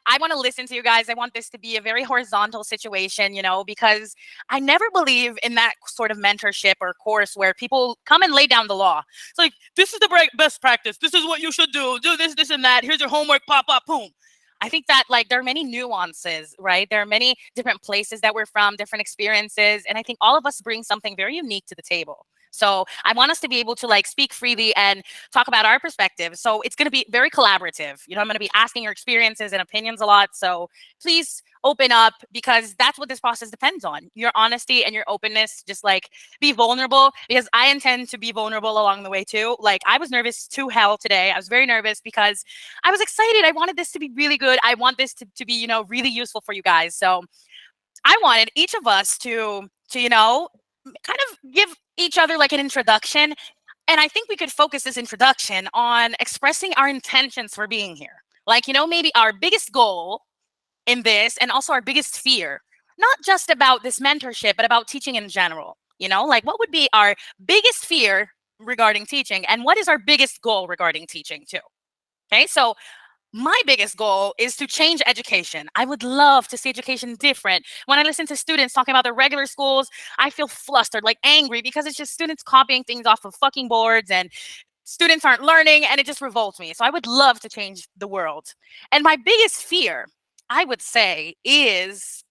I want to listen to you guys. I want this to be a very horizontal situation, because I never believe in that sort of mentorship or course where people come and lay down the law. It's like, this is the best practice. This is what you should do. Do this, this, and that. Here's your homework. Pop, pop, boom. I think that there are many nuances, right? There are many different places that we're from, different experiences. And I think all of us bring something very unique to the table. So I want us to be able to speak freely and talk about our perspective. So it's going to be very collaborative. I'm going to be asking your experiences and opinions a lot. So please open up, because that's what this process depends on. Your honesty and your openness. Just be vulnerable, because I intend to be vulnerable along the way too. I was nervous to hell today. I was very nervous because I was excited. I wanted this to be really good. I want this to be, really useful for you guys. So I wanted each of us to kind of give each other an introduction. And I think we could focus this introduction on expressing our intentions for being here. Maybe our biggest goal in this, and also our biggest fear, not just about this mentorship, but about teaching in general. What would be our biggest fear regarding teaching, and what is our biggest goal regarding teaching too? Okay, so my biggest goal is to change education. I would love to see education different. When I listen to students talking about their regular schools, I feel flustered, angry, because it's just students copying things off of fucking boards, and students aren't learning, and it just revolts me. So I would love to change the world. And my biggest fear, I would say, is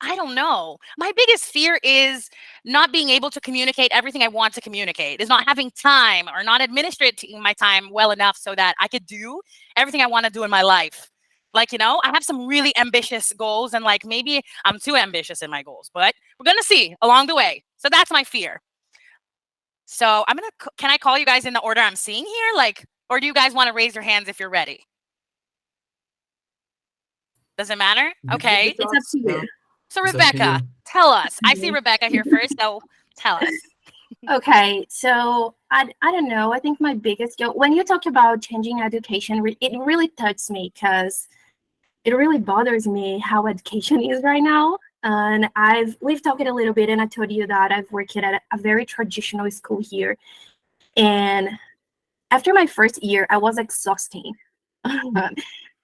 I don't know. My biggest fear is not being able to communicate everything I want to communicate, is not having time or not administrating my time well enough so that I could do everything I want to do in my life. I have some really ambitious goals, and maybe I'm too ambitious in my goals, but we're going to see along the way. So that's my fear. So can I call you guys in the order I'm seeing here? Or do you guys want to raise your hands if you're ready? Doesn't matter? Okay. It's up to you. So Rebecca, tell us. I see Rebecca here first, so tell us. Okay, so I don't know. I think my biggest goal, when you talk about changing education, it really touches me, because it really bothers me how education is right now. And we've talked a little bit, and I told you that I've worked at a very traditional school here. And after my first year, I was exhausting.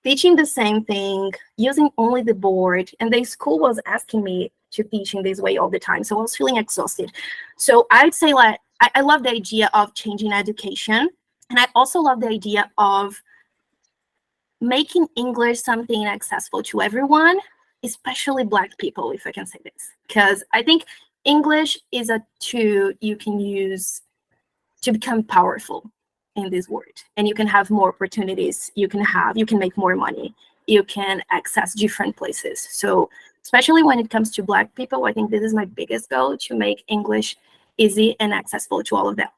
Teaching the same thing, using only the board, and the school was asking me to teach in this way all the time. So I was feeling exhausted. So I'd say I love the idea of changing education. And I also love the idea of making English something accessible to everyone, especially Black people, if I can say this. Because I think English is a tool you can use to become powerful in this world, and you can have more opportunities. You can make more money. You can access different places. So especially when it comes to Black people, I think this is my biggest goal, to make English easy and accessible to all of them.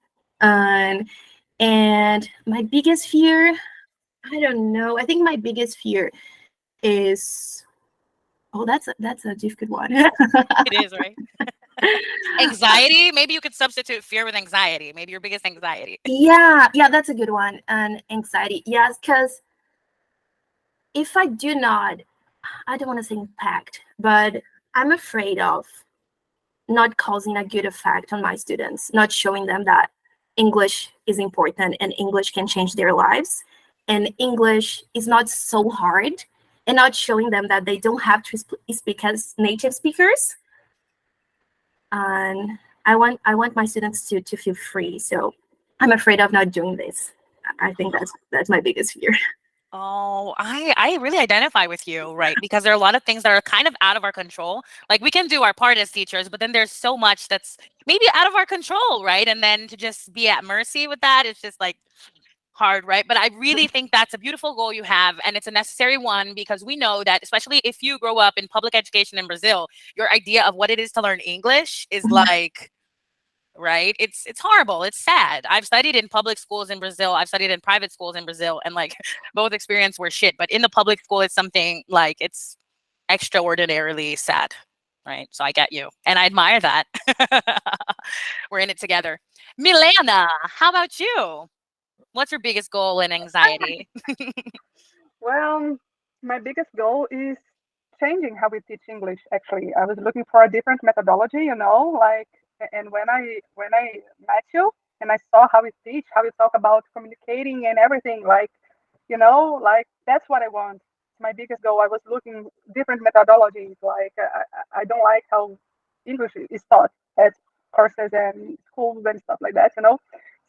And my biggest fear, I don't know. I think my biggest fear is, that's a difficult one. It is, right? Anxiety. Maybe you could substitute fear with anxiety. Maybe your biggest anxiety. Yeah, that's a good one. And anxiety, yes, because if I do not, I don't want to say impact, but I'm afraid of not causing a good effect on my students, not showing them that English is important and English can change their lives, and English is not so hard, and not showing them that they don't have to speak as native speakers. And I want my students to feel free. So I'm afraid of not doing this. I think that's my biggest fear. Oh, I really identify with you, right? Because there are a lot of things that are kind of out of our control. We can do our part as teachers, but then there's so much that's maybe out of our control, right? And then to just be at mercy with that, it's just hard, right? But I really think that's a beautiful goal you have, and it's a necessary one, because we know that, especially if you grow up in public education in Brazil, your idea of what it is to learn English is right? It's horrible. It's sad. I've studied in public schools in Brazil. I've studied in private schools in Brazil, and both experiences were shit. But in the public school, it's something it's extraordinarily sad, right? So I get you, and I admire that. We're in it together. Milena, how about you? What's your biggest goal and anxiety? Well, my biggest goal is changing how we teach English. Actually, I was looking for a different methodology, and when I met you and I saw how we teach, how we talk about communicating and everything, like that's what I want. My biggest goal. I was looking different methodologies. Like I don't like how English is taught at courses and schools and stuff like that.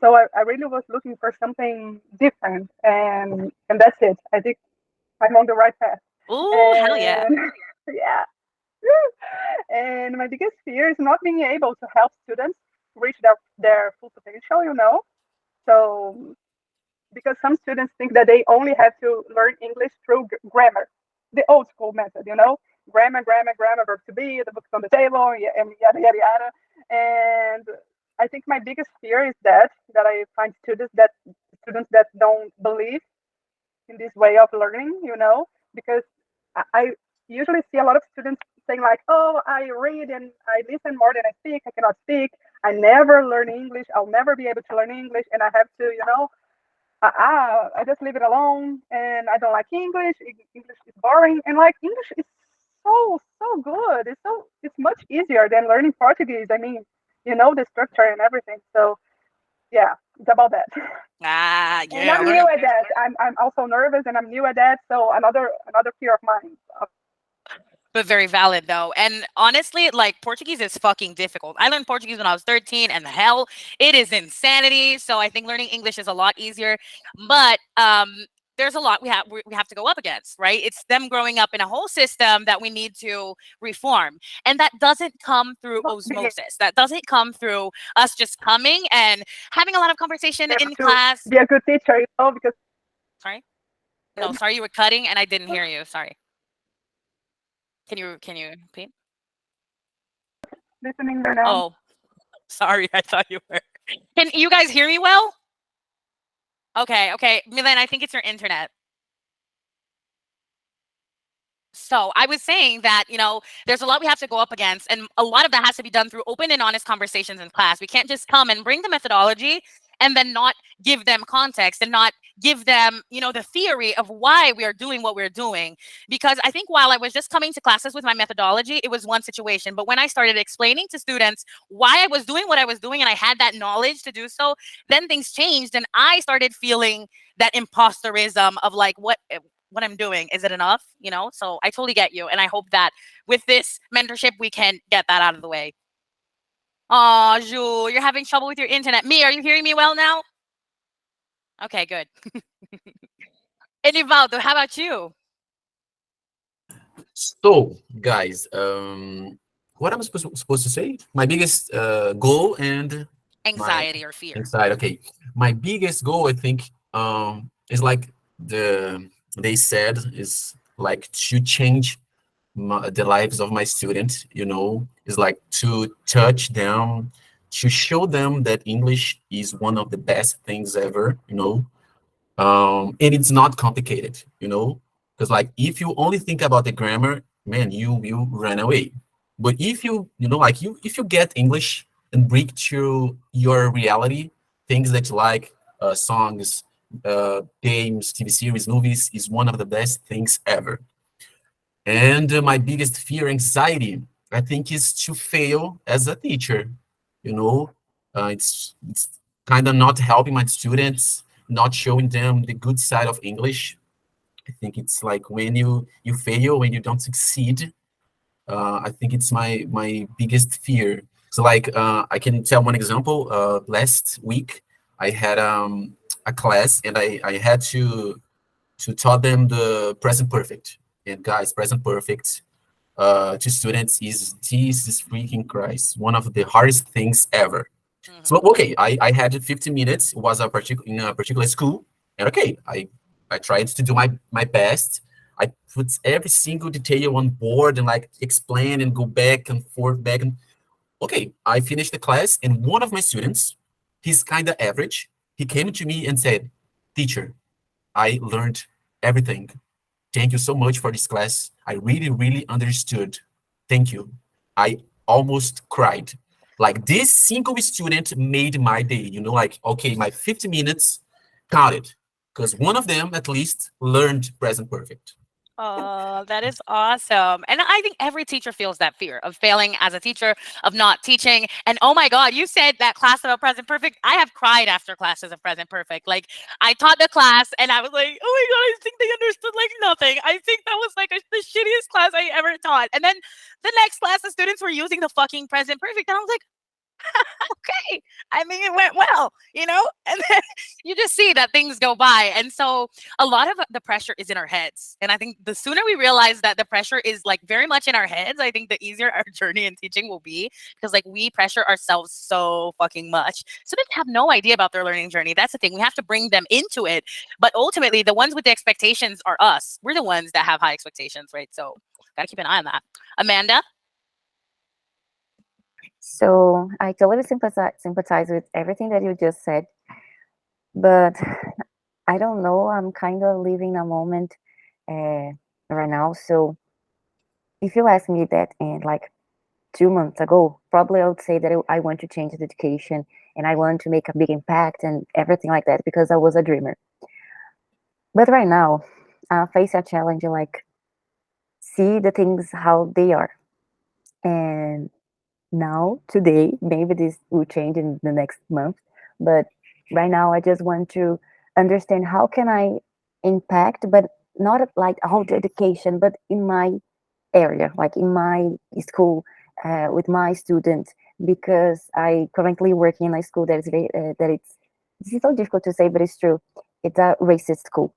So I really was looking for something different, and that's it. I think I'm on the right path. Ooh, hell yeah. And yeah, and my biggest fear is not being able to help students reach their full potential. So because some students think that they only have to learn English through grammar, the old school method. Grammar, grammar, grammar, verb to be, the book's on the table, and yada, yada, yada. And I think my biggest fear is that I find students that don't believe in this way of learning, because I usually see a lot of students saying like, oh, I read and I listen more than I speak. I cannot speak. I never learn English. I'll never be able to learn English. And I have to, I just leave it alone. And I don't like English. English is boring. And like English is so good. It's much easier than learning Portuguese. I mean, the structure and everything. So yeah, it's about that. Ah, And yeah. I'm new at that. I'm also nervous and I'm new at that. So another fear of mine. But very valid though. And honestly, like Portuguese is fucking difficult. I learned Portuguese when I was 13 and hell, it is insanity. So I think learning English is a lot easier. But there's a lot we have to go up against, right? It's them growing up in a whole system that we need to reform. And that doesn't come through osmosis. That doesn't come through us just coming and having a lot of conversation in To class. be a good teacher, because Sorry? No, sorry, you were cutting and I didn't hear you. Sorry. Can you repeat? listening there now. Oh, sorry, I thought you were. Can you guys hear me well? Okay. Milan, I think it's your internet. So I was saying that, there's a lot we have to go up against, and a lot of that has to be done through open and honest conversations in class. We can't just come and bring the methodology and then not give them context and not give them, the theory of why we are doing what we're doing. Because I think while I was just coming to classes with my methodology, it was one situation. But when I started explaining to students why I was doing what I was doing and I had that knowledge to do so, then things changed and I started feeling that imposterism of like, what I'm doing, is it enough? So I totally get you. And I hope that with this mentorship, we can get that out of the way. Oh, Ju, you're having trouble with your internet. Me, are you hearing me well now? Okay, good. And Ivaldo, how about you? So, guys, what am I supposed to say? My biggest goal and Anxiety or fear. anxiety. Okay, my biggest goal, I think, is like they said, is like to change the lives of my students. Is like to touch them, to show them that English is one of the best things ever. And it's not complicated. Because like if you only think about the grammar, man, you run away. But if if you get English and bring to your reality things that you like, songs, games, TV series, movies, is one of the best things ever. And my biggest fear, anxiety, I think, is to fail as a teacher. It's kind of not helping my students, not showing them the good side of English. I think it's like when you fail, when you don't succeed. I think it's my biggest fear. So like I can tell one example. Last week I had a class and I had to taught them the present perfect. And guys, present perfect to students is Jesus freaking Christ, one of the hardest things ever. So okay, I had 15 minutes. It was in a particular school, and okay, I tried to do my best. I put every single detail on board and like explain and go back and forth, back and okay. I finished the class, and one of my students, he's kind of average. He came to me and said, "Teacher, I learned everything. Thank you so much for this class. I really, really understood. Thank you." I almost cried. Like this single student made my day, like, okay, my 50 minutes counted because one of them at least learned present perfect. Oh, that is awesome. And I think every teacher feels that fear of failing as a teacher, of not teaching. And oh my God, you said that class about Present Perfect. I have cried after classes of Present Perfect. Like I taught the class and I was like, oh my God, I think they understood like nothing. I think that was like the shittiest class I ever taught. And then the next class, the students were using the fucking Present Perfect. And I was like, okay. I mean, it went well, you know? And then you just see that things go by. And so a lot of the pressure is in our heads. And I think the sooner we realize that the pressure is like very much in our heads, I think the easier our journey in teaching will be because like we pressure ourselves so fucking much. Students have no idea about their learning journey. That's the thing. We have to bring them into it. But ultimately, the ones with the expectations are us. We're the ones that have high expectations, right? So got to keep an eye on that. Amanda? So I totally sympathize with everything that you just said, but I don't know. I'm kind of living a moment right now. So if you ask me that in like 2 months ago, probably I would say that I want to change the education and I want to make a big impact and everything like that because I was a dreamer. But right now, I face a challenge like see the things how they are. And now, today, maybe this will change in the next month, but right now I just want to understand how can I impact, but not like all the education, but in my area, like in my school, with my students, because I currently work in a school that is that it's this is so difficult to say, but it's true. It's a racist school,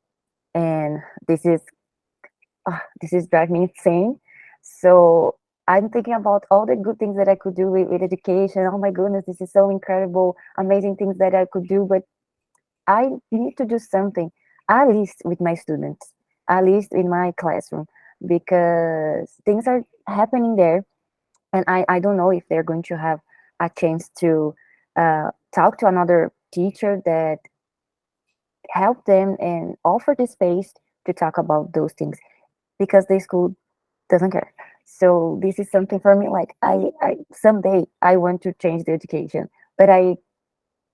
and this is driving me insane. So I'm thinking about all the good things that I could do with education. Oh my goodness, this is so incredible, amazing things that I could do, but I need to do something, at least with my students, at least in my classroom, because things are happening there, and I don't know if they're going to have a chance to talk to another teacher that help them and offer the space to talk about those things because the school doesn't care. So this is something for me. Like I someday I want to change the education, but I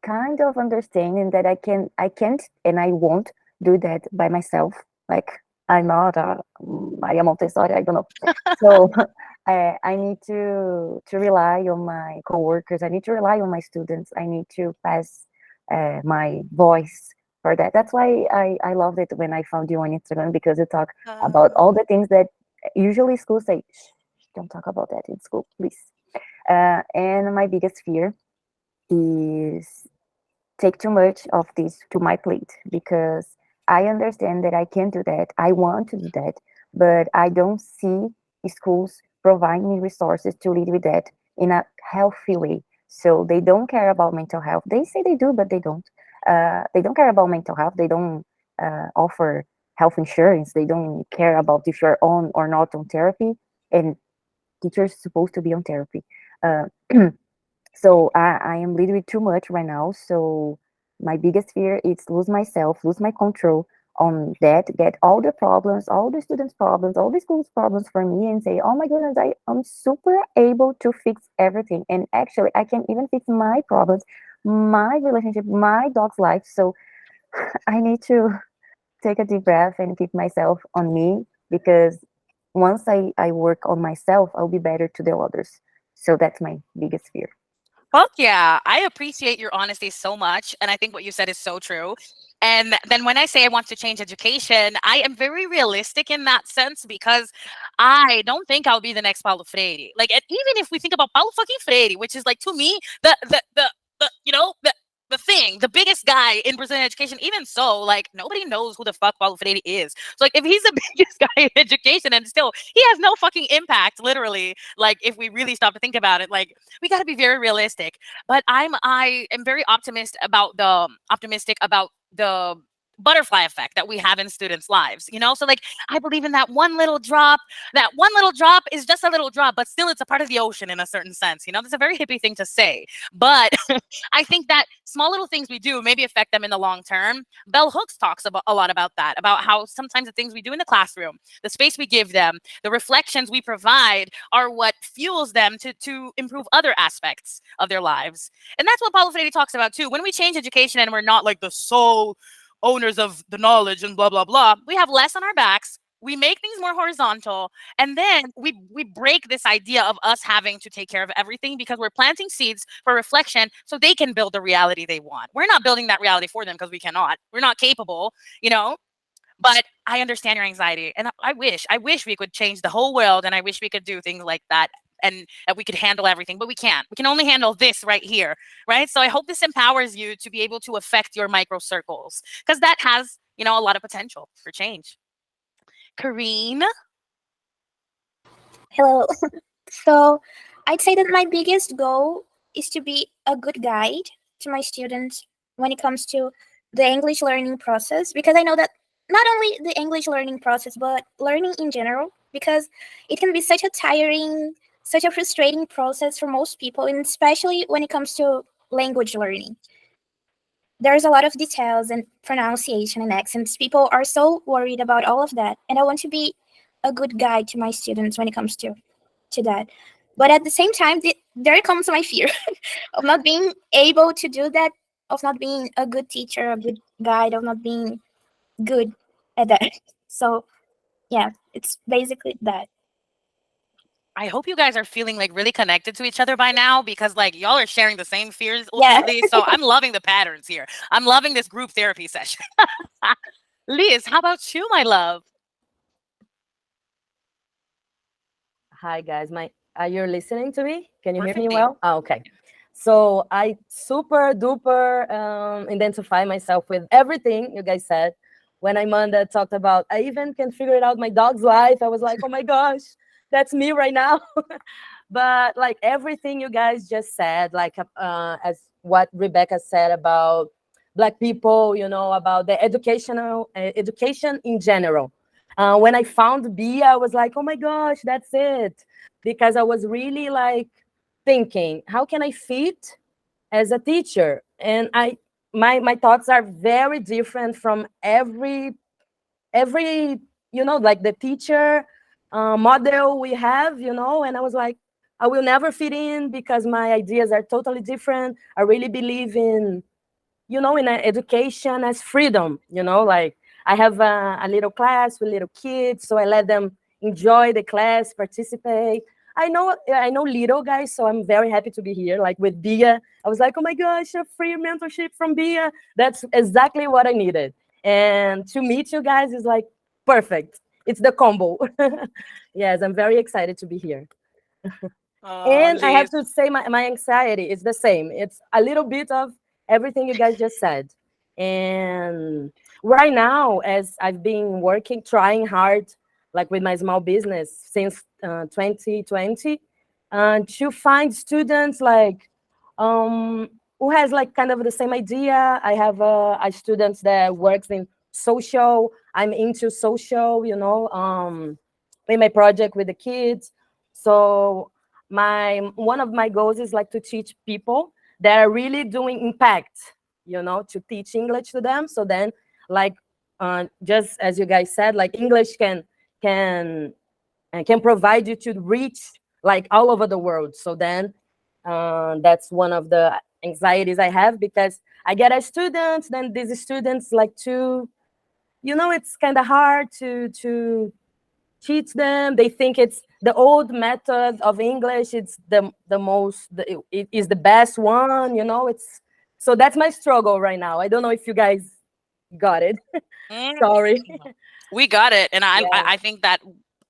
kind of understanding that I can't, and I won't do that by myself. Like I'm not a Maria Montessori. I don't know. So I need to rely on my coworkers. I need to rely on my students. I need to pass my voice for that. That's why I loved it when I found you on Instagram because you talk about all the things that usually schools say, shh, don't talk about that in school, please. And my biggest fear is take too much of this to my plate because I understand that I can do that. I want to do that, but I don't see schools providing me resources to lead with that in a healthy way. So they don't care about mental health. They say they do, but they don't. They don't care about mental health. They don't offer health insurance. They don't care about if you're on or not on therapy. And teachers supposed to be on therapy. Uh, so I am literally too much right now. So my biggest fear is lose myself, lose my control on that, get all the problems, all the students' problems, all the school's problems for me and say, oh my goodness, I am super able to fix everything. And actually I can even fix my problems, my relationship, my dog's life. So I need to take a deep breath and keep myself on me because once I work on myself, I'll be better to the others. So that's my biggest fear. Fuck yeah. I appreciate your honesty so much. And I think what you said is so true. And then when I say I want to change education, I am very realistic in that sense because I don't think I'll be the next Paulo Freire. Like, and even if we think about Paulo fucking Freire, which is like to me the you know the thing, the biggest guy in Brazilian education. Even so, like nobody knows who the fuck Paulo Freire is. So like, if he's the biggest guy in education, and still he has no fucking impact, literally. Like, if we really stop to think about it, like we got to be very realistic. But I am very optimistic about the butterfly effect that we have in students' lives, you know? So like I believe in that one little drop. That one little drop is just a little drop, but still it's a part of the ocean in a certain sense. You know, that's a very hippie thing to say. But I think that small little things we do maybe affect them in the long term. Bell Hooks talks about a lot about that, about how sometimes the things we do in the classroom, the space we give them, the reflections we provide are what fuels them to improve other aspects of their lives. And that's what Paulo Freire talks about too. When we change education and we're not like the sole owners of the knowledge and blah, blah, blah, we have less on our backs. we make things more horizontal, and then we break this idea of us having to take care of everything, because we're planting seeds for reflection so they can build the reality they want. We're not building that reality for them because we cannot. We're not capable, you know? But I understand your anxiety, and I wish we could change the whole world, and I wish we could do things like that, and that we could handle everything, but we can't. We can only handle this right here, right? So I hope this empowers you to be able to affect your micro circles, because that has, you know, a lot of potential for change. Kareen? Hello. So I'd say that my biggest goal is to be a good guide to my students when it comes to the English learning process, because I know that not only the English learning process, but learning in general, because it can be such a tiring, such a frustrating process for most people, and especially when it comes to language learning. There's a lot of details and pronunciation and accents. People are so worried about all of that, and I want to be a good guide to my students when it comes to that. But at the same time, there comes my fear of not being able to do that, of not being a good teacher, a good guide, of not being good at that. So yeah, it's basically that. I hope you guys are feeling like really connected to each other by now, because like y'all are sharing the same fears Yeah. ultimately. So I'm loving the patterns here. I'm loving this group therapy session. Liz, how about you, my love? Hi guys, are you listening to me? Can you hear me Perfectly. well? Oh, okay. So I super duper identify myself with everything you guys said. When Amanda talked about, I even can figure it out my dog's life. I was like, oh my gosh, that's me right now. But like everything you guys just said, like as what Rebecca said about Black people, you know, about the education in general. When I found Bia, I was like, oh my gosh, that's it. Because I was really like thinking, how can I fit as a teacher? And my thoughts are very different from every you know, like the teacher model we have, you know. And I was like, I will never fit in because my ideas are totally different. I really believe in, you know, in education as freedom, you know, like I have a little class with little kids, so I let them enjoy the class, participate. I know little guys, so I'm very happy to be here. Like with Bia, I was like, oh my gosh, a free mentorship from Bia. That's exactly what I needed. And to meet you guys is like perfect. It's the combo. Yes, I'm very excited to be here. And I have Liz. to say my anxiety is the same. It's a little bit of everything you guys just said. And right now, as I've been working, trying hard, like with my small business since 2020, to find students like who has like kind of the same idea. I have a student that works in social. I'm into social, you know, in my project with the kids. So one of my goals is like to teach people that are really doing impact, you know, to teach English to them. So then, like, just as you guys said, like English can provide you to reach like all over the world. So then, that's one of the anxieties I have, because I get a student, then these students like to, you know, it's kind of hard to teach them. They think it's the old method of English. It's it is the best one, you know. It's so that's my struggle right now. I don't know if you guys got it. Mm, Sorry. we got it, and Yeah. I think that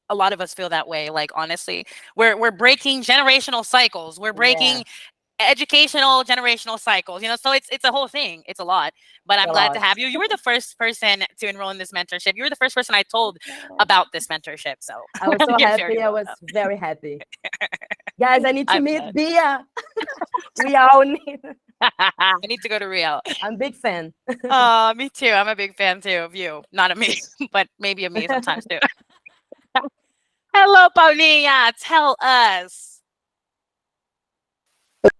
a lot of us feel that way. Like honestly, we're breaking generational cycles. We're breaking educational generational cycles, you know. So it's a whole thing. It's a lot, but I'm A glad to lot. have you. You were the first person to enroll in this mentorship. You were the first person I told about this mentorship, so I was so you're very happy. I was welcome. very happy. Guys, I need to I'm meet glad. Bia. We all need. I need to go to Rio. I'm a big fan. Me too. I'm a big fan too of you. Not of me, but maybe of me sometimes too. Hello, Paulina. Tell us.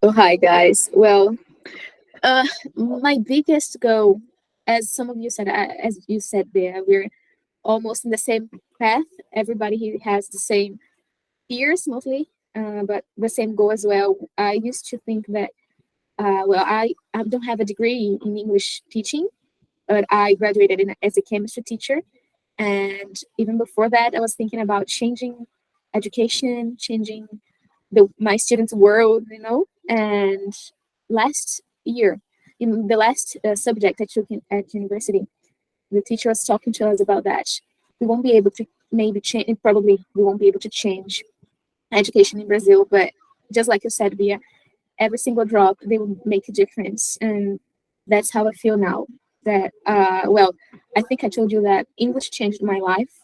Oh, hi guys. Well, my biggest goal, as some of you said, as you said there, we're almost in the same path. Everybody here has the same fears mostly, but the same goal as well. I used to think that, well, I don't have a degree in English teaching, but I graduated as a chemistry teacher. And even before that, I was thinking about changing education, changing my students' world, you know. And last year, in the last subject I took at university, the teacher was talking to us about that. We won't be able to maybe change, probably we won't be able to change education in Brazil, but just like you said, Bia, every single drop, they will make a difference. And that's how I feel now. That, well, I think I told you that English changed my life,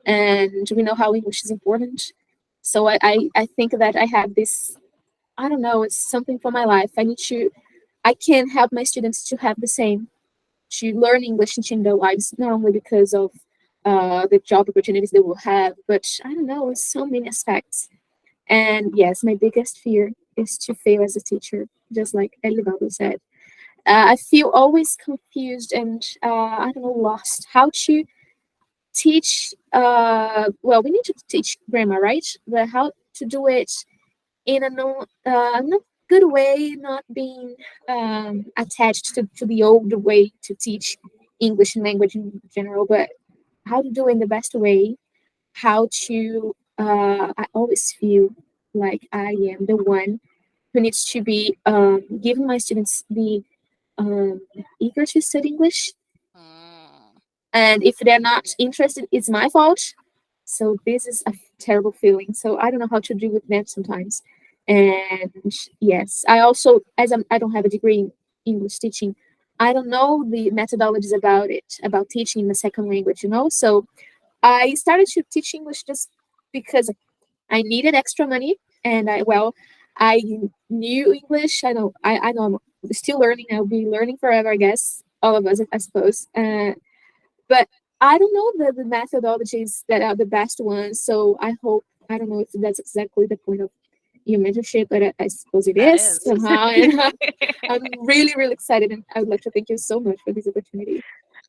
and we know how English is important. So I think that I have this, I don't know, it's something for my life. I can help my students to have the same, to learn English and change their lives, not only because of the job opportunities they will have, but I don't know, so many aspects. And yes, my biggest fear is to fail as a teacher, just like Elivaldo said. I feel always confused and I don't know, lost. How to teach? Well, we need to teach grammar, right? But how to do it in a not good way, not being attached to the old way to teach English and language in general, but how to do it in the best way. How to? I always feel like I am the one who needs to be giving my students the um, eager to study English. Mm. And if they're not interested, it's my fault. So this is a terrible feeling. So I don't know how to deal with them sometimes. And yes, I also, I don't have a degree in English teaching, I don't know the methodologies about it, about teaching the second language, you know? So I started to teach English just because I needed extra money, and I knew English. I know I'm still learning. I'll be learning forever, I guess. All of us, I suppose. But I don't know the methodologies that are the best ones. So I hope, I don't know if that's exactly the point of your mentorship, but I suppose it That is is. somehow. And I'm really, really excited, and I would like to thank you so much for this opportunity.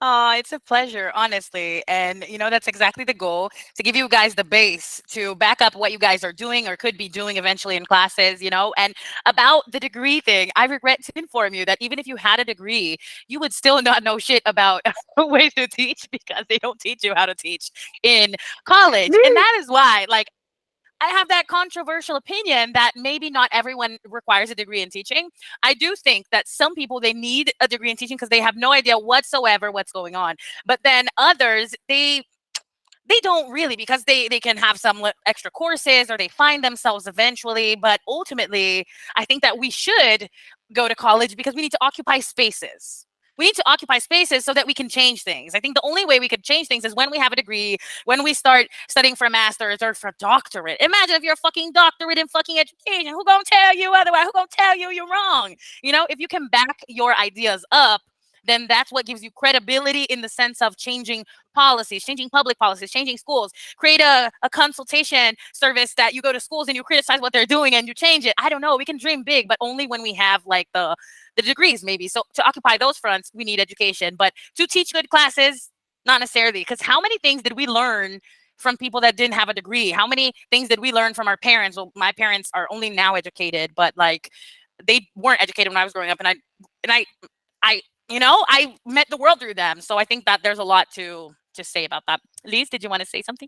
Oh, it's a pleasure, honestly. And that's exactly the goal, to give you guys the base to back up what you guys are doing or could be doing eventually in classes. And about the degree thing, I regret to inform you that even if you had a degree, you would still not know shit about ways to teach, because they don't teach you how to teach in college. And that is why, like, I have that controversial opinion that maybe not everyone requires a degree in teaching. I do think that some people, they need a degree in teaching because they have no idea whatsoever what's going on. But then others, they don't really, because they can have some extra courses, or they find themselves eventually. But ultimately, I think that we should go to college because we need to occupy spaces. We need to occupy spaces so that we can change things. I think the only way we could change things is when we have a degree, when we start studying for a master's or for a doctorate. Imagine if you're a fucking doctorate in fucking education. Who gonna tell you otherwise? Who gonna tell you you're wrong? If you can back your ideas up, then that's what gives you credibility in the sense of changing policies, changing public policies, changing schools. Create a consultation service that you go to schools and you criticize what they're doing and you change it. I don't know. We can dream big, but only when we have like the degrees, maybe. So to occupy those fronts, we need education. But to teach good classes, not necessarily. Because how many things did we learn from people that didn't have a degree? How many things did we learn from our parents? Well, my parents are only now educated, but like they weren't educated when I was growing up, and I I met the world through them. So I think that there's a lot to say about that. Lise, did you want to say something?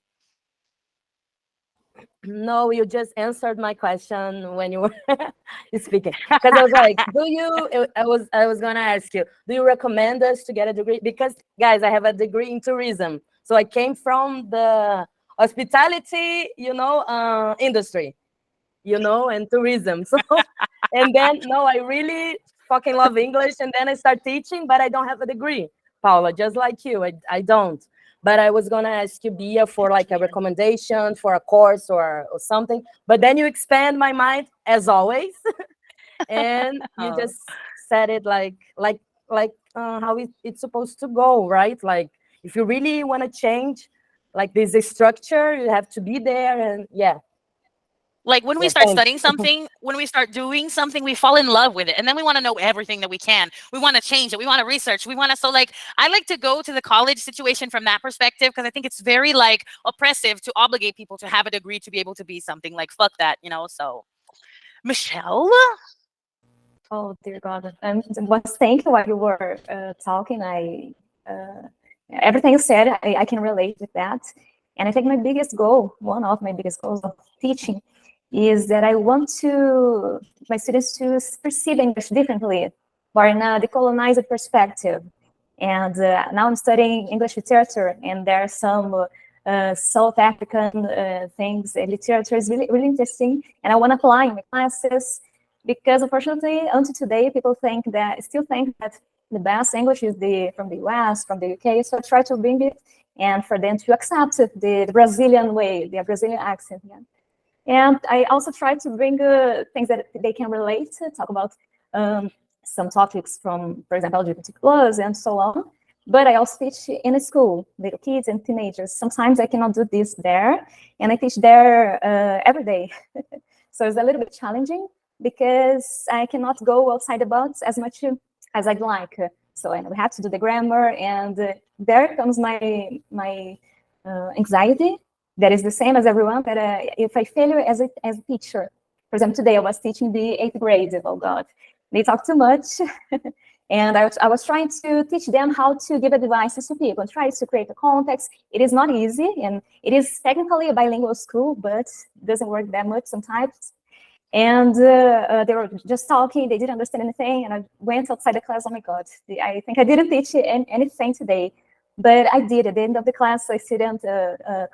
No, you just answered my question when you were speaking. Because I was like, I was gonna ask you, do you recommend us to get a degree? Because guys, I have a degree in tourism. So I came from the hospitality, industry, and tourism. So and then no, I really fucking love English, and then I start teaching, but I don't have a degree, Paula, just like you. I don't. But I was gonna ask you, Bia, for like a recommendation for a course or something. But then you expand my mind as always, and you just said it like how it's supposed to go, right? Like if you really want to change, like this structure, you have to be there, and yeah. Like when we Yeah, start thanks. studying something, when we start doing something, we fall in love with it. And then we want to know everything that we can. We want to change it. We want to research. We want to, so like, I like to go to the college situation from that perspective, because I think it's very like oppressive to obligate people to have a degree to be able to be something. Like, fuck that. So, Michelle? Oh dear God! I was thinking while you were talking. I everything you said, I can relate with that. And I think my biggest goal, one of my biggest goals of teaching, is that I want my students to perceive English differently, or in a decolonized perspective. And now I'm studying English literature, and there are some South African things. Literature is really, really interesting, and I want to apply in my classes, because unfortunately, until today, people still think that the best English is from the US, from the UK. So I try to bring it, and for them to accept the Brazilian way, the Brazilian accent. Yeah. And I also try to bring things that they can relate to, talk about some topics from, for example, LGBT plus and so on. But I also teach in a school, little kids and teenagers. Sometimes I cannot do this there, and I teach there every day. So it's a little bit challenging, because I cannot go outside the box as much as I'd like. So we have to do the grammar, and there comes my anxiety. That is the same as everyone, that if I fail as a teacher, for example, today I was teaching the 8th grade. Oh God, they talk too much. And I was trying to teach them how to give advices to people and try to create a context. It is not easy, and it is technically a bilingual school, but it doesn't work that much sometimes. And they were just talking, they didn't understand anything, and I went outside the class. Oh my God, I think I didn't teach anything today. But I did. At the end of the class, a student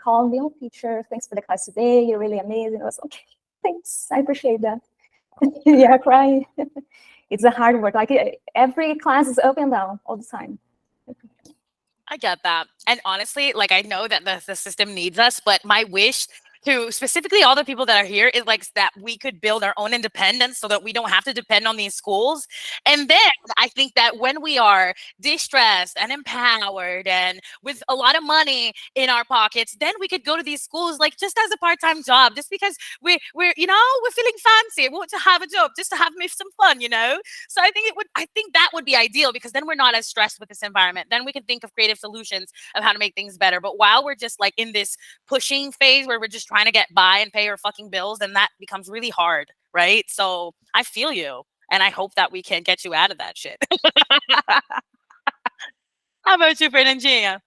called me, "Oh, teacher, thanks for the class today. You're really amazing." I was okay, thanks. I appreciate that. Yeah, crying. It's a hard work. Like every class is up and down all the time. I get that. And honestly, like I know that the system needs us, but my wish to specifically all the people that are here is like that we could build our own independence so that we don't have to depend on these schools. And then I think that when we are distressed and empowered and with a lot of money in our pockets, then we could go to these schools like just as a part-time job, just because we're we're feeling fancy. We want to have a job just to have me some fun, you know? So I think that would be ideal, because then we're not as stressed with this environment. Then we can think of creative solutions of how to make things better. But while we're just like in this pushing phase where we're just trying to get by and pay our fucking bills, then that becomes really hard, right? So I feel you, and I hope that we can get you out of that shit. How about you, Fernandinha?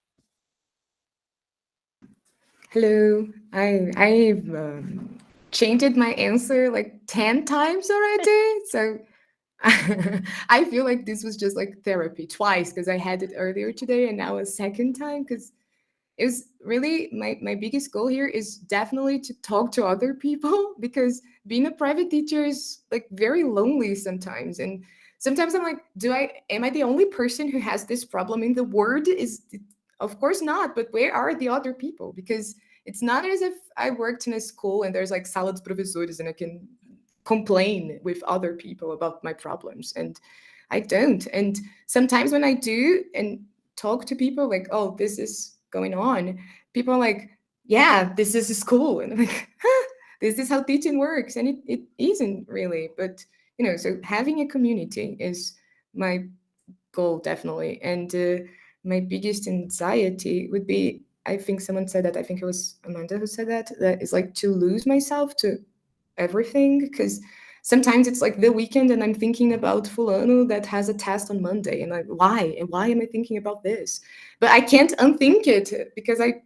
Hello. I've changed my answer like 10 times already. So I feel like this was just like therapy twice, because I had it earlier today and now a second time, because it was really my biggest goal here is definitely to talk to other people, because being a private teacher is like very lonely sometimes. And sometimes I'm like, am I the only person who has this problem in the world? Of course not, but where are the other people? Because it's not as if I worked in a school and there's like salas de professores and I can complain with other people about my problems, and I don't. And sometimes when I do and talk to people like, oh, this is going on, people are like, yeah, this is school. And I'm like, huh, this is how teaching works. And it isn't really. But so having a community is my goal, definitely. And my biggest anxiety would be, I think someone said that, I think it was Amanda who said that is like to lose myself to everything, because sometimes it's like the weekend and I'm thinking about fulano that has a test on Monday, and why am I thinking about this? But I can't unthink it, because I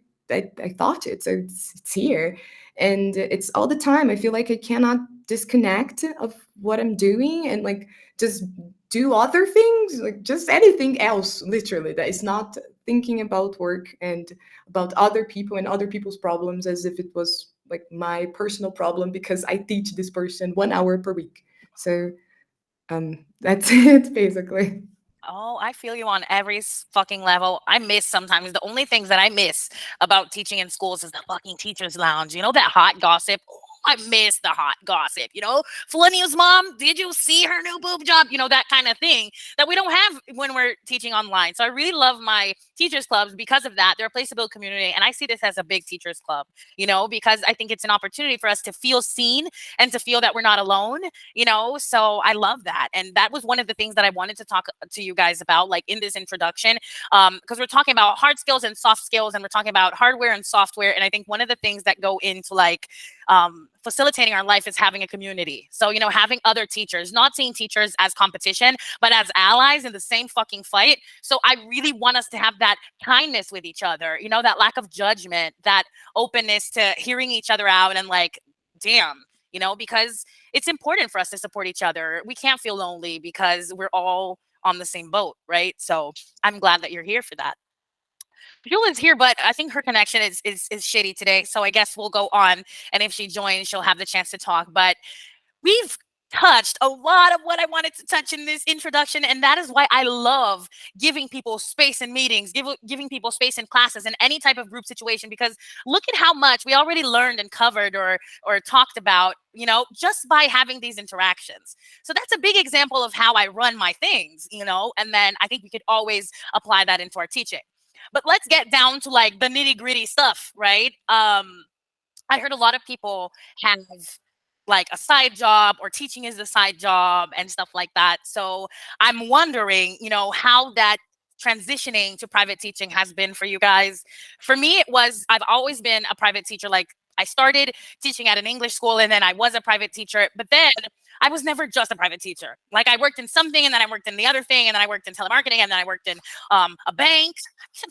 thought it, so it's here, and it's all the time. I feel like I cannot disconnect of what I'm doing and like just do other things, like just anything else, literally, that is not thinking about work and about other people and other people's problems as if it was like my personal problem because I teach this person 1 hour per week. So that's it, basically. Oh, I feel you on every fucking level. I miss sometimes. The only things that I miss about teaching in schools is the fucking teacher's lounge. You know, that hot gossip. Oh, I miss the hot gossip. You know, Felinia's mom, did you see her new boob job? You know, that kind of thing that we don't have when we're teaching online. So I really love my teachers clubs because of that. They're a place to build community. And I see this as a big teachers club, you know, because I think it's an opportunity for us to feel seen and to feel that we're not alone, you know. So I love that. And that was one of the things that I wanted to talk to you guys about, like in this introduction, because we're talking about hard skills and soft skills, and we're talking about hardware and software. And I think one of the things that go into like facilitating our life is having a community. So, you know, having other teachers, not seeing teachers as competition, but as allies in the same fucking fight. So I really want us to have that kindness with each other, you know, that lack of judgment, that openness to hearing each other out and like, damn, you know, because it's important for us to support each other. We can't feel lonely because we're all on the same boat, right? So I'm glad that you're here for that. Julian's here, but I think her connection is shitty today. So I guess we'll go on. And if she joins, she'll have the chance to talk. But we've touched a lot of what I wanted to touch in this introduction. And that is why I love giving people space in meetings, giving people space in classes and any type of group situation, because look at how much we already learned and covered or talked about, you know, just by having these interactions. So that's a big example of how I run my things, you know, and then I think we could always apply that into our teaching. But let's get down to like the nitty gritty stuff, right? I heard a lot of people have like a side job or teaching is a side job and stuff like that. So I'm wondering, you know, how that transitioning to private teaching has been for you guys. For me, it was, I've always been a private teacher. Like I started teaching at an English school and then I was a private teacher, but then I was never just a private teacher. Like I worked in something and then I worked in the other thing and then I worked in telemarketing and then I worked in a bank,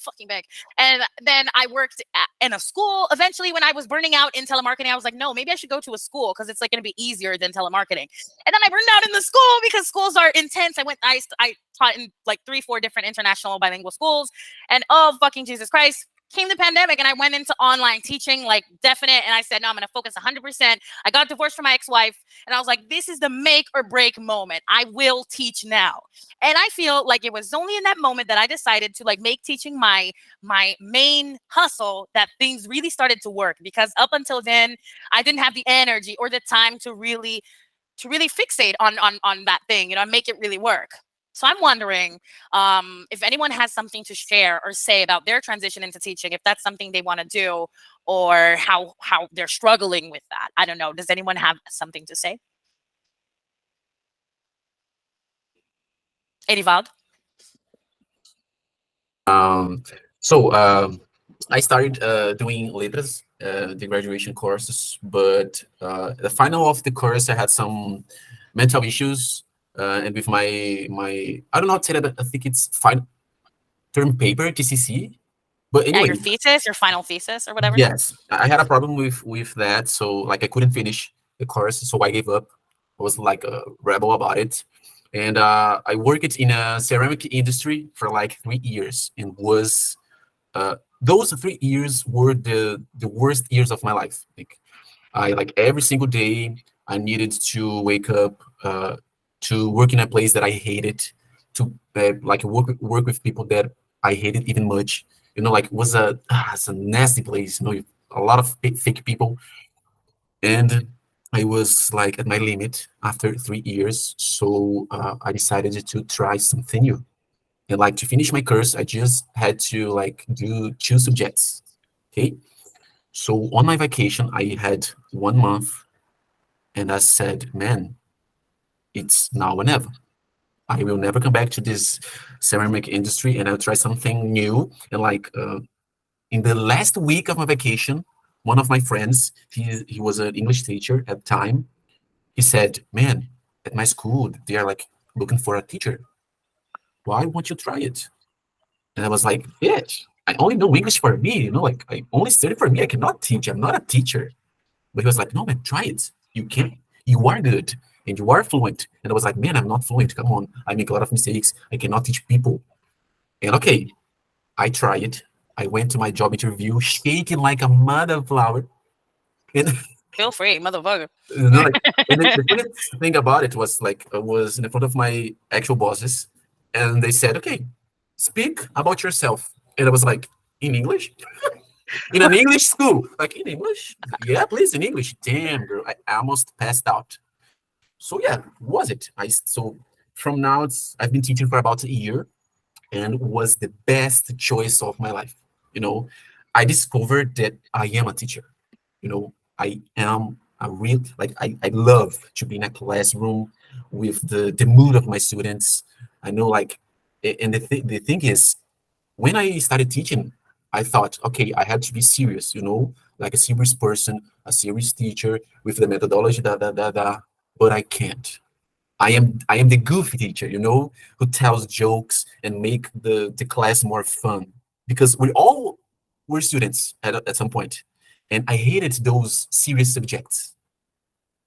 fucking bank. And then I worked in a school. Eventually when I was burning out in telemarketing, I was like, no, maybe I should go to a school because it's like going to be easier than telemarketing. And then I burned out in the school because schools are intense. I taught in like 3-4 different international bilingual schools and oh, fucking Jesus Christ. Came the pandemic and I went into online teaching like definite. And I said, no, I'm going to focus 100%. I got divorced from my ex-wife and I was like, this is the make or break moment. I will teach now. And I feel like it was only in that moment that I decided to like make teaching my main hustle that things really started to work, because up until then I didn't have the energy or the time to really fixate on that thing, you know, make it really work. So I'm wondering if anyone has something to share or say about their transition into teaching, if that's something they want to do or how they're struggling with that. I don't know. Does anyone have something to say? Edivald? I started doing letras, the graduation courses, but the final of the course, I had some mental issues, and with my I don't know how to say that, but I think it's final term paper, TCC. But Yeah, anyway, your thesis, your final thesis or whatever. yes, I had a problem with that, so like I couldn't finish the course, so I gave up. I was like a rebel about it, and I worked in a ceramic industry for like 3 years, and was those 3 years were the worst years of my life. Like every single day I needed to wake up to work in a place that I hated, to like work with people that I hated even much. You know, like it's a nasty place. You know, a lot of fake people, and I was like at my limit after 3 years. So I decided to try something new. And like to finish my course, I just had to like do 2 subjects. Okay. So on my vacation, I had 1 month, and I said, man, it's now or never. I will never come back to this ceramic industry, and I'll try something new. And like in the last week of my vacation, one of my friends, he was an English teacher at the time. He said, man, at my school, they are like looking for a teacher. Why won't you try it? And I was like, bitch, I only know English for me, you know, like I only study for me. I cannot teach. I'm not a teacher. But he was like, no, man, try it. You can. You are good and you are fluent. And I was like, man, I'm not fluent. Come on. I make a lot of mistakes. I cannot teach people. And okay, I tried it. I went to my job interview shaking like a mother flower. And Feel free, motherfucker. you know, like, and the funniest thing about it was like I was in front of my actual bosses, and they said, okay, speak about yourself. And I was like, in English? In an English school? Like, in English? Yeah, please, in English. Damn, girl, I almost passed out. So yeah, was it? So from now, I've been teaching for about a year, and was the best choice of my life. You know, I discovered that I am a teacher. You know, I am a real, like, I love to be in a classroom with the mood of my students. I know, like, and the thing is, when I started teaching, I thought, okay, I had to be serious, you know, like a serious person, a serious teacher with the methodology, but I can't. I am the goofy teacher, who tells jokes and make the class more fun. Because we all were students at some point, and I hated those serious subjects.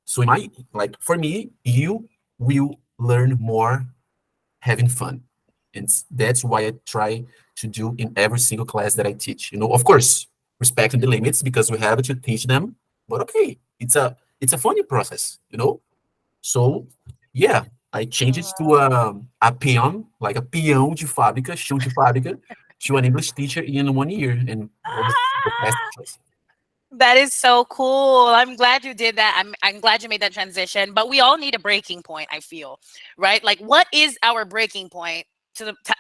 So for me, you will learn more having fun. And that's why I try to do in every single class that I teach. Of course, respecting the limits because we have to teach them. But okay, it's a funny process. So yeah, I changed it to a peon, like a peão de fábrica, chão de fábrica, to an English teacher in 1 year, and was the best choice. That is so cool. I'm glad you did that. I'm glad you made that transition. But we all need a breaking point, I feel, right? Like, what is our breaking point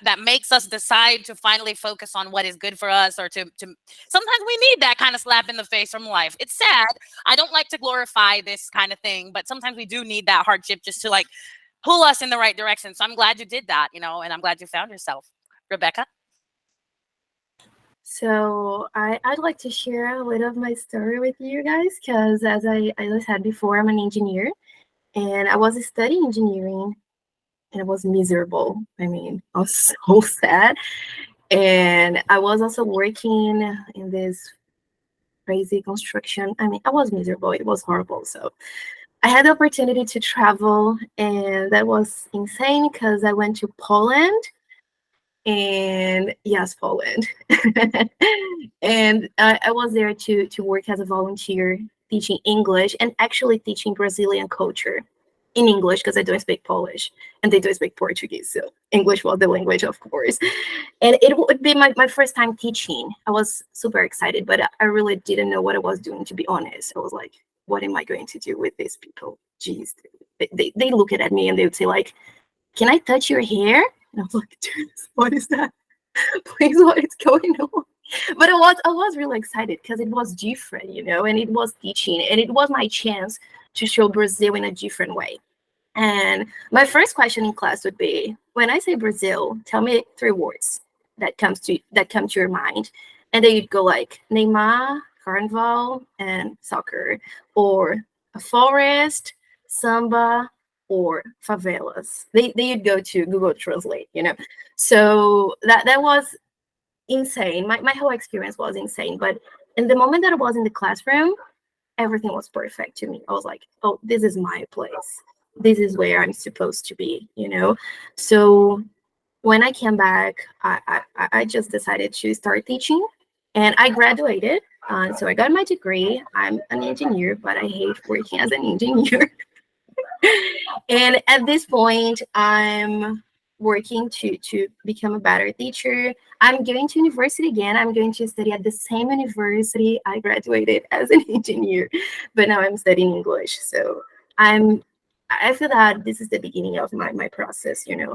that makes us decide to finally focus on what is good for us, or to sometimes we need that kind of slap in the face from life. It's sad. I don't like to glorify this kind of thing, but sometimes we do need that hardship just to like pull us in the right direction. So I'm glad you did that, and I'm glad you found yourself. Rebecca? So I'd like to share a little of my story with you guys because as I said before, I'm an engineer and I was studying engineering and it was miserable. I mean, I was so sad. And I was also working in this crazy construction. I mean, I was miserable. It was horrible. So I had the opportunity to travel and that was insane because I went to Poland. And yes, Poland. And I was there to work as a volunteer teaching English and actually teaching Brazilian culture in English because I don't speak Polish and they don't speak Portuguese. So English was the language, of course. And it would be my first time teaching. I was super excited, but I really didn't know what I was doing, to be honest. I was like, what am I going to do with these people? Jeez. They look at me and they would say like, can I touch your hair? And I was like, dude, what is that? Please, what is going on? But I was really excited because it was different, and it was teaching and it was my chance to show Brazil in a different way. And my first question in class would be, when I say Brazil, tell me 3 words that come to your mind. And then you'd go like Neymar, Carnival, and soccer, or a forest, samba, or favelas. They'd go to Google Translate, So that was insane. My whole experience was insane. But in the moment that I was in the classroom, everything was perfect to me. I was like, oh, this is my place. This is where I'm supposed to be. So when I came back, I just decided to start teaching and I graduated. So I got my degree. I'm an engineer, but I hate working as an engineer. And at this point, I'm working to become a better teacher. I'm going to university again. I'm going to study at the same university I graduated as an engineer, but now I'm studying English. So I feel that this is the beginning of my process. Yes.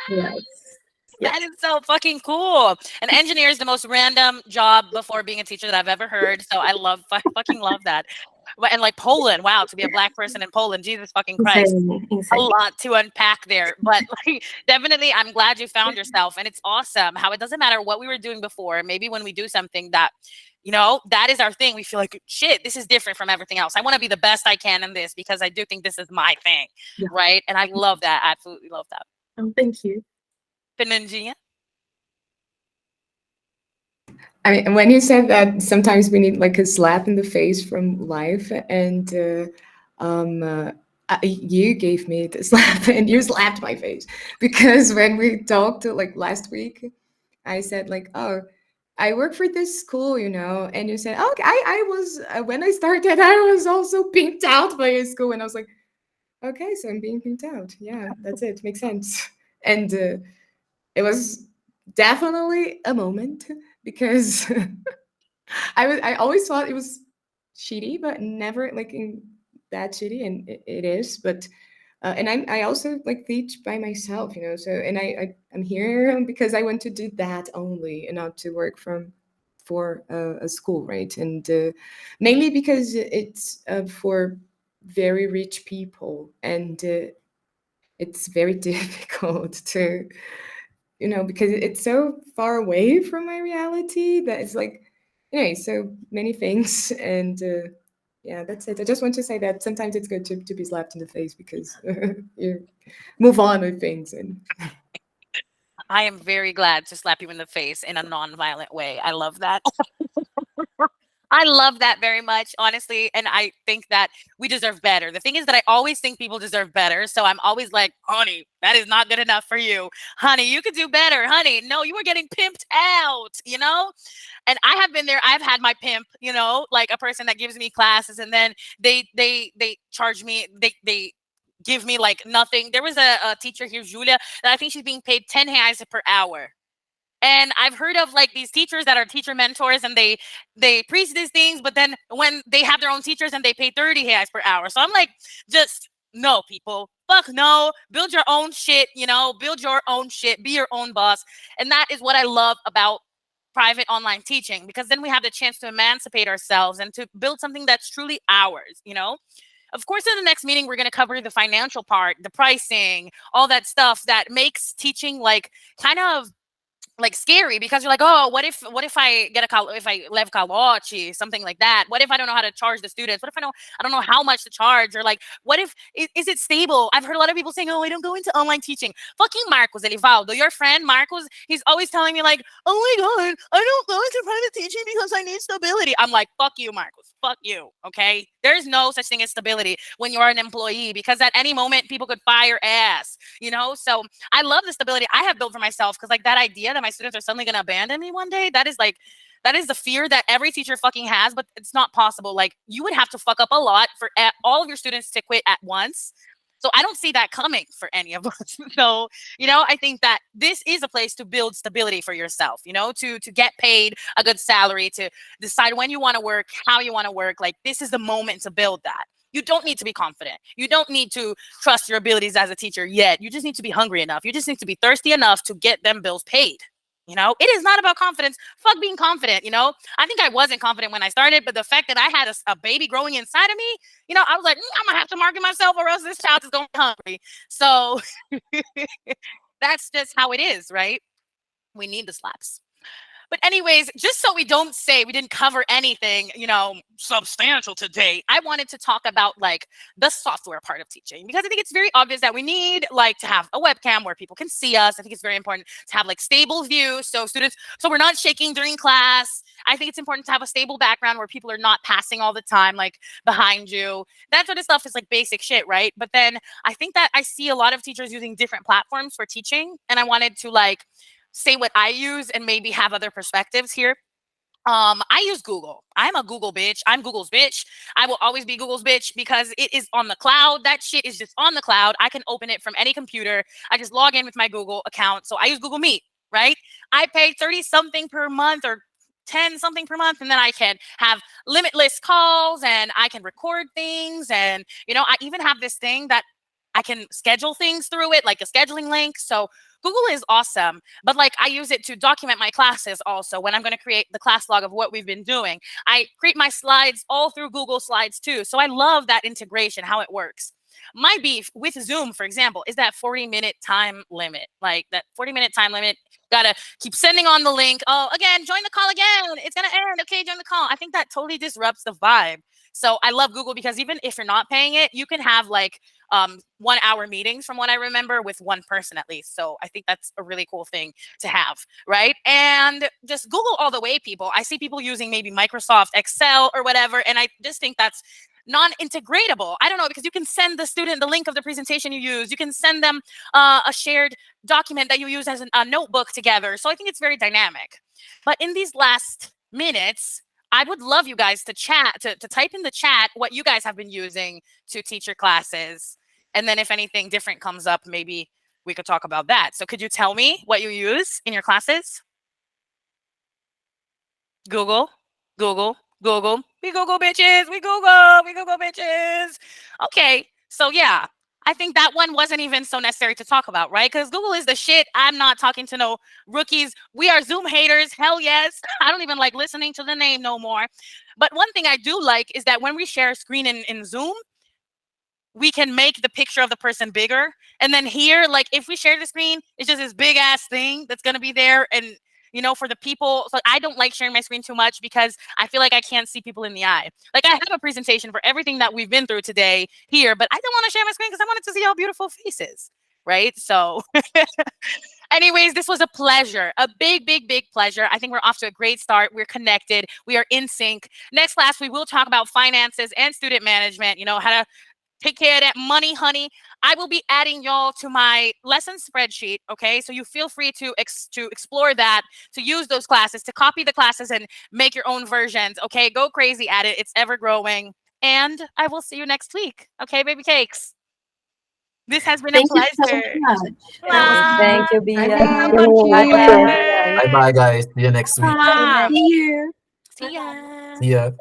Yeah. That is so fucking cool. An engineer is the most random job before being a teacher that I've ever heard. So I fucking love that. And like Poland, wow, to be a Black person in Poland, Jesus fucking Christ. A lot to unpack there. But like, definitely, I'm glad you found yourself. And it's awesome how it doesn't matter what we were doing before. Maybe when we do something that, that is our thing, we feel like, shit, this is different from everything else. I want to be the best I can in this because I do think this is my thing. Yeah. Right. And I love that. Absolutely love that. Oh, thank you. Penangia? I mean, when you said that sometimes we need like a slap in the face from life, and you gave me the slap and you slapped my face because when we talked like last week, I said like, oh, I work for this school, and you said, okay, I was when I started, I was also pimped out by a school, and I was like, okay, so I'm being pimped out. Yeah, that's it. Makes sense. And it was definitely a moment because I always thought it was shitty, but never like in that shitty, and it is. But and I also like teach by myself, So and I'm here because I want to do that only, and not to work for a school, right? And mainly because it's for very rich people, and it's very difficult to because it's so far away from my reality that it's like anyway, so many things, and yeah, that's it. I just want to say that sometimes it's good to be slapped in the face because you move on with things. And I am very glad to slap you in the face in a non-violent way. I love that. I love that very much, honestly. And I think that we deserve better. The thing is that I always think people deserve better. So I'm always like, honey, that is not good enough for you. Honey, you could do better. Honey, no, you were getting pimped out, you know? And I have been there. I've had my pimp, you know, like a person that gives me classes and then they charge me, they give me like nothing. There was a teacher here, Julia, that I think she's being paid 10 reais per hour. And I've heard of like these teachers that are teacher mentors and they preach these things, but then when they have their own teachers and they pay 30 reais per hour. So I'm like, just no, people. Fuck no. Build your own shit, you know, build your own shit, be your own boss. And that is what I love about private online teaching, because then we have the chance to emancipate ourselves and to build something that's truly ours, you know? Of course, in the next meeting, we're going to cover the financial part, the pricing, all that stuff that makes teaching like kind of like scary, because you're like, oh, what if I get if I lev calote, something like that? What if I don't know how to charge the students? What if I don't know how much to charge? Or like, what if is it stable? I've heard a lot of people saying, oh, I don't go into online teaching. Fucking Marcos Elivaldo, your friend Marcos, he's always telling me like, oh my god, I don't go into private teaching because I need stability. I'm like, fuck you, Marcos, fuck you. Okay, there's no such thing as stability when you're an employee, because at any moment people could fire ass, you know. So I love the stability I have built for myself, because like that idea that my students are suddenly going to abandon me one day, that is the fear that every teacher fucking has, but it's not possible. Like, you would have to fuck up a lot for all of your students to quit at once. So I don't see that coming for any of us. So, you know, I think that this is a place to build stability for yourself, you know, to get paid a good salary, to decide when you want to work, how you want to work. Like, this is the moment to build that. You don't need to be confident. You don't need to trust your abilities as a teacher yet. You just need to be hungry enough. You just need to be thirsty enough to get them bills paid. You know, it is not about confidence. Fuck being confident. You know, I think I wasn't confident when I started, but the fact that I had a baby growing inside of me, you know, I was like, I'm gonna have to market myself or else this child is going to be hungry. So that's just how it is, right? We need the slaps. But anyways, just so we don't say we didn't cover anything, you know, substantial today, I wanted to talk about like the software part of teaching, because I think it's very obvious that we need like to have a webcam where people can see us. I think it's very important to have like stable view, so we're not shaking during class. I think it's important to have a stable background where people are not passing all the time, like behind you. That sort of stuff is like basic shit, right? But then I think that I see a lot of teachers using different platforms for teaching, and I wanted to like say what I use and maybe have other perspectives here. I use Google. I'm a Google bitch. I'm Google's bitch. I will always be Google's bitch because it is on the cloud. That shit is just on the cloud. I can open it from any computer. I just log in with my Google account. So I use Google Meet, right? I pay 30 something per month or 10 something per month, and then I can have limitless calls and I can record things. And, you know, I even have this thing that I can schedule things through it, like a scheduling link. So Google is awesome, but like I use it to document my classes also when I'm going to create the class log of what we've been doing. I create my slides all through Google Slides too. So I love that integration, how it works. My beef with Zoom, for example, is that 40-minute time limit. Like that 40-minute time limit, gotta keep sending on the link. Oh, again, join the call again. It's gonna end. Okay, join the call. I think that totally disrupts the vibe. So I love Google because even if you're not paying it, you can have like 1 hour meetings from what I remember with one person at least. So I think that's a really cool thing to have, right? And just Google all the way, people. I see people using maybe Microsoft Excel or whatever, and I just think that's non-integratable. I don't know, because you can send the student the link of the presentation you use. You can send them a shared document that you use as a notebook together. So I think it's very dynamic. But in these last minutes, I would love you guys to chat, to type in the chat what you guys have been using to teach your classes. And then if anything different comes up, maybe we could talk about that. So could you tell me what you use in your classes? Google, Google, Google. We Google bitches. We Google bitches. Okay. So yeah, I think that one wasn't even so necessary to talk about, right? Because Google is the shit. I'm not talking to no rookies. We are Zoom haters. Hell yes. I don't even like listening to the name no more. But one thing I do like is that when we share a screen in Zoom, we can make the picture of the person bigger. And then here, like if we share the screen, it's just this big ass thing that's going to be there. And you know, for the people. So I don't like sharing my screen too much because I feel like I can't see people in the eye. Like, I have a presentation for everything that we've been through today here, but I don't want to share my screen because I wanted to see all beautiful faces, right? So anyways, this was a pleasure, a big, big, big pleasure. I think we're off to a great start. We're connected. We are in sync. Next class, we will talk about finances and student management, you know, how to take care of that money, honey. I will be adding y'all to my lesson spreadsheet, okay? So you feel free to explore that, to use those classes, to copy the classes and make your own versions, okay? Go crazy at it. It's ever growing. And I will see you next week, okay, baby cakes? This has been a Thank you so pleasure. much. Thank you, Bia. Bye. Bye-bye. Bye bye, guys. See you next week. Bye. See you. See ya. See ya.